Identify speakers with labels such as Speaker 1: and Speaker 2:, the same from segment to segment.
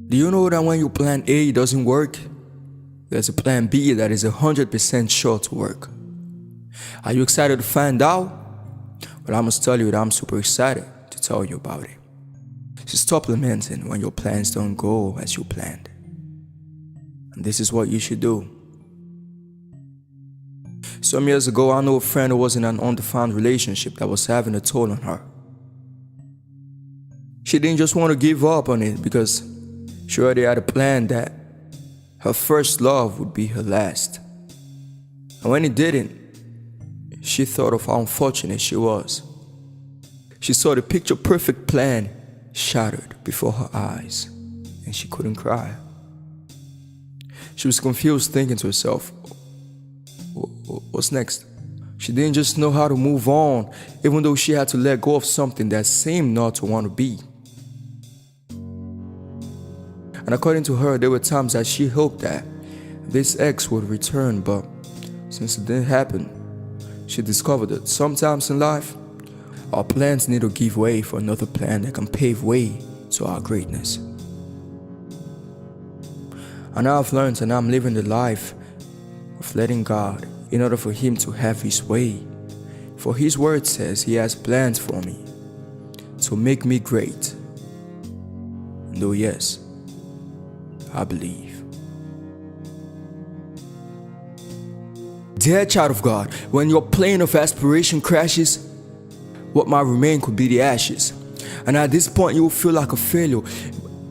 Speaker 1: Do you know that when your plan A doesn't work, there's a plan B that is 100% sure to work? Are you excited to find out? Well, I must tell you that I'm super excited to tell you about it. So stop lamenting when your plans don't go as you planned. And this is what you should do. Some years ago, I know a friend who was in an undefined relationship that was having a toll on her. She didn't just want to give up on it because she already had a plan that her first love would be her last. And when it didn't, she thought of how unfortunate she was. She saw the picture-perfect plan shattered before her eyes, and she couldn't cry. She was confused, thinking to herself, what's next? She didn't just know how to move on, even though she had to let go of something that seemed not to want to be. And according to her, there were times that she hoped that this ex would return, but since it didn't happen, she discovered that sometimes in life, our plans need to give way for another plan that can pave way to our greatness. And now I've learned, and I'm living the life of letting God in order for Him to have His way. For His word says He has plans for me to make me great. And oh yes, I believe. Dear child of God, when your plane of aspiration crashes, what might remain could be the ashes. And at this point you will feel like a failure.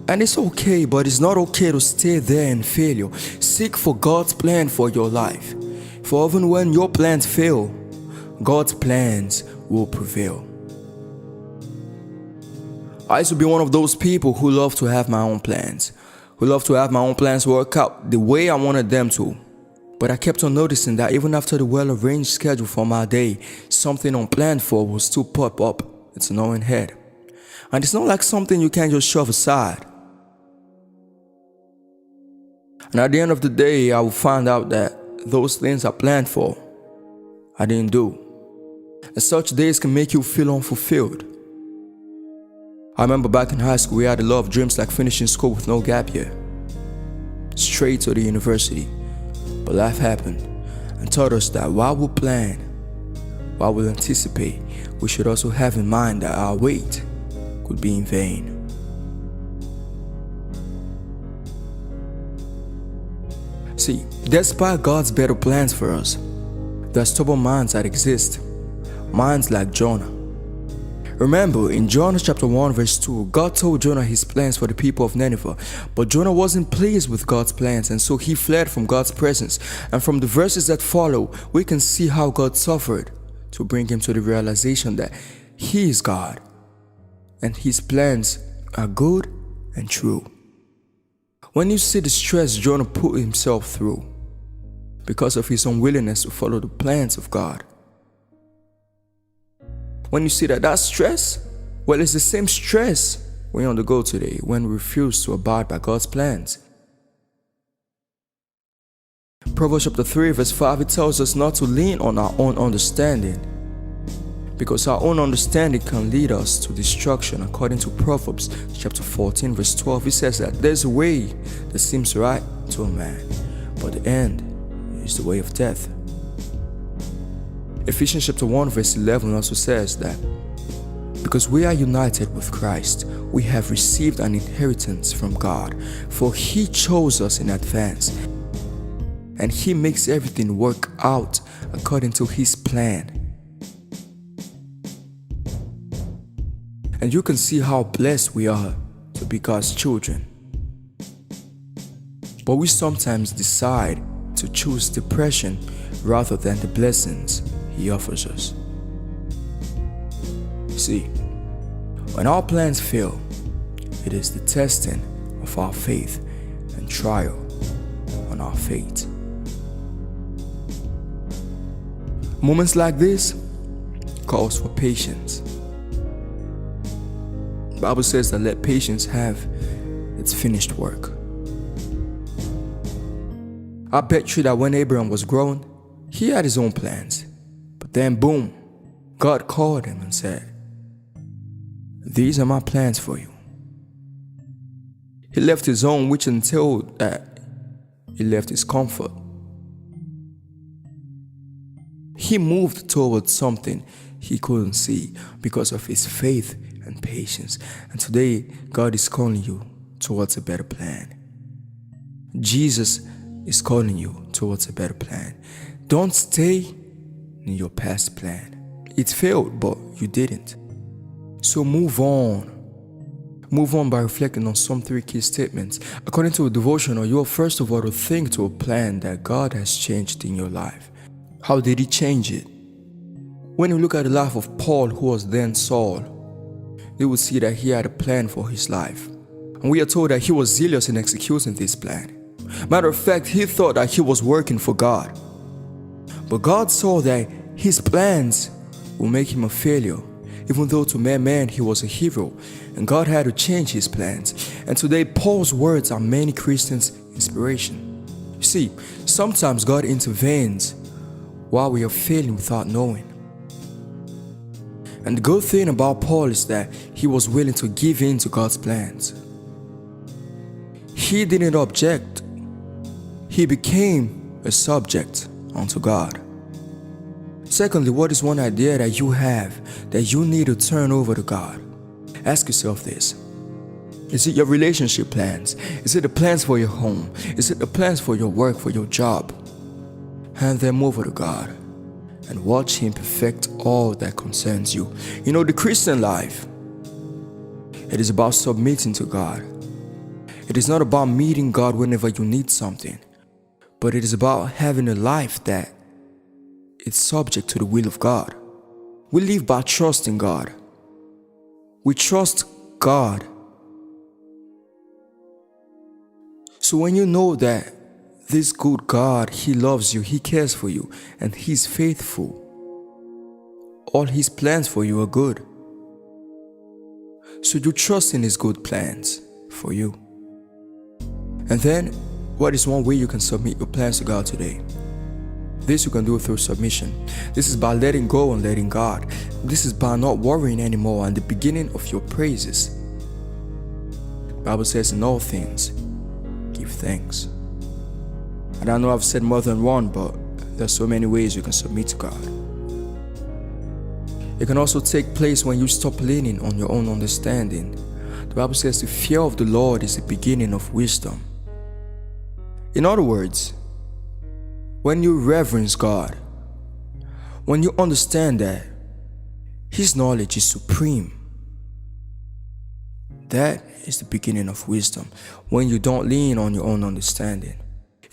Speaker 1: And it's okay, but it's not okay to stay there in failure. Seek for God's plan for your life. For even when your plans fail, God's plans will prevail. I used to be one of those people who love to have my own plans. Who love to have my own plans work out the way I wanted them to. But I kept on noticing that even after the well-arranged schedule for my day, something unplanned for will still pop up its annoying head. And it's not like something you can just shove aside. And at the end of the day, I will find out that those things I planned for, I didn't do. And such days can make you feel unfulfilled. I remember back in high school, we had a lot of dreams like finishing school with no gap year, straight to the university. But life happened and taught us that while we plan, while we anticipate, we should also have in mind that our wait could be in vain. See, despite God's better plans for us, there are stubborn minds that exist, minds like Jonah. Remember, in Jonah chapter 1 verse 2, God told Jonah his plans for the people of Nineveh, but Jonah wasn't pleased with God's plans, and so he fled from God's presence. And from the verses that follow, we can see how God suffered to bring him to the realization that He is God, and His plans are good and true. When you see the stress Jonah put himself through because of his unwillingness to follow the plans of God, when you see that stress, well, it's the same stress we undergo today when we refuse to abide by God's plans. Proverbs chapter 3 verse 5, it tells us not to lean on our own understanding, because our own understanding can lead us to destruction. According to Proverbs chapter 14 verse 12, it says that there's a way that seems right to a man, but the end is the way of death. Ephesians chapter 1 verse 11 also says that because we are united with Christ, we have received an inheritance from God, for He chose us in advance, and He makes everything work out according to His plan. And you can see how blessed we are to be God's children. But we sometimes decide to choose depression rather than the blessings He offers us. See, when our plans fail, it is the testing of our faith and trial on our fate. Moments like this calls for patience. The Bible says that let patience have its finished work. I bet you that when Abraham was growing, he had his own plans. But then boom, God called him and said, "These are my plans for you." He left his home, which entailed that he left his comfort. He moved towards something he couldn't see because of his faith and patience. And today, God is calling you towards a better plan. Jesus is calling you towards a better plan. Don't stay in your past plan. It failed, but you didn't. So move on. Move on by reflecting on some 3 key statements. According to a devotional, you are first of all to think to a plan that God has changed in your life. How did he change it? When you look at the life of Paul, who was then Saul, you will see that he had a plan for his life. And we are told that he was zealous in executing this plan. Matter of fact, he thought that he was working for God. But God saw that his plans will make him a failure, even though to man he was a hero, and God had to change his plans. And today, Paul's words are many Christians' inspiration. You see, sometimes God intervenes while we are failing without knowing. And the good thing about Paul is that he was willing to give in to God's plans. He didn't object. He became a subject unto God. Secondly, what is one idea that you have that you need to turn over to God? Ask yourself this. Is it your relationship plans? Is it the plans for your home? Is it the plans for your work, for your job? Hand them over to God and watch him perfect all that concerns you. You know, the Christian life, it is about submitting to God. It is not about meeting God whenever you need something, but it is about having a life that is subject to the will of God. We live by trusting God. We trust God. So when you know that this good God, he loves you, he cares for you, and he's faithful, all his plans for you are good. So you trust in his good plans for you. And then, what is one way you can submit your plans to God today? This you can do through submission. This is by letting go and letting God. This is by not worrying anymore and the beginning of your praises. The Bible says, in all things, give thanks. And I know I've said more than one, but there's so many ways you can submit to God. It can also take place when you stop leaning on your own understanding. The Bible says the fear of the Lord is the beginning of wisdom. In other words, when you reverence God, when you understand that his knowledge is supreme, that is the beginning of wisdom. When you don't lean on your own understanding.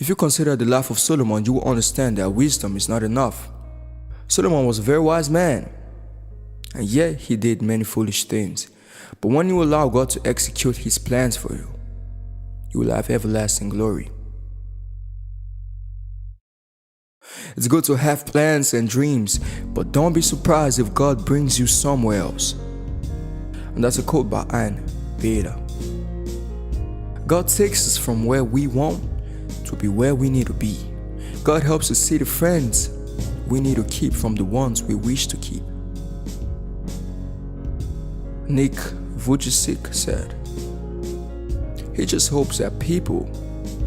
Speaker 1: If you consider the life of Solomon, you will understand that wisdom is not enough. Solomon was a very wise man, and yet he did many foolish things. But when you allow God to execute his plans for you, you will have everlasting glory. It's good to have plans and dreams, but don't be surprised if God brings you somewhere else. And that's a quote by Anne Beda. God takes us from where we want to be where we need to be. God helps us see the friends we need to keep from the ones we wish to keep. Nick Vujicic said, he just hopes that people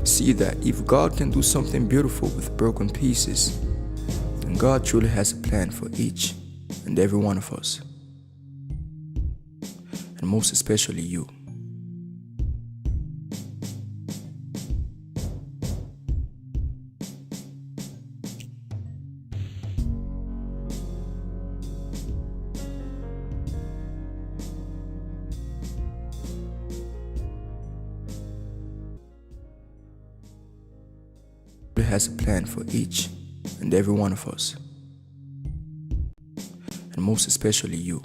Speaker 1: see that if God can do something beautiful with broken pieces, then God truly has a plan for each and every one of us. And most especially you. Has a plan for each and every one of us, and most especially you.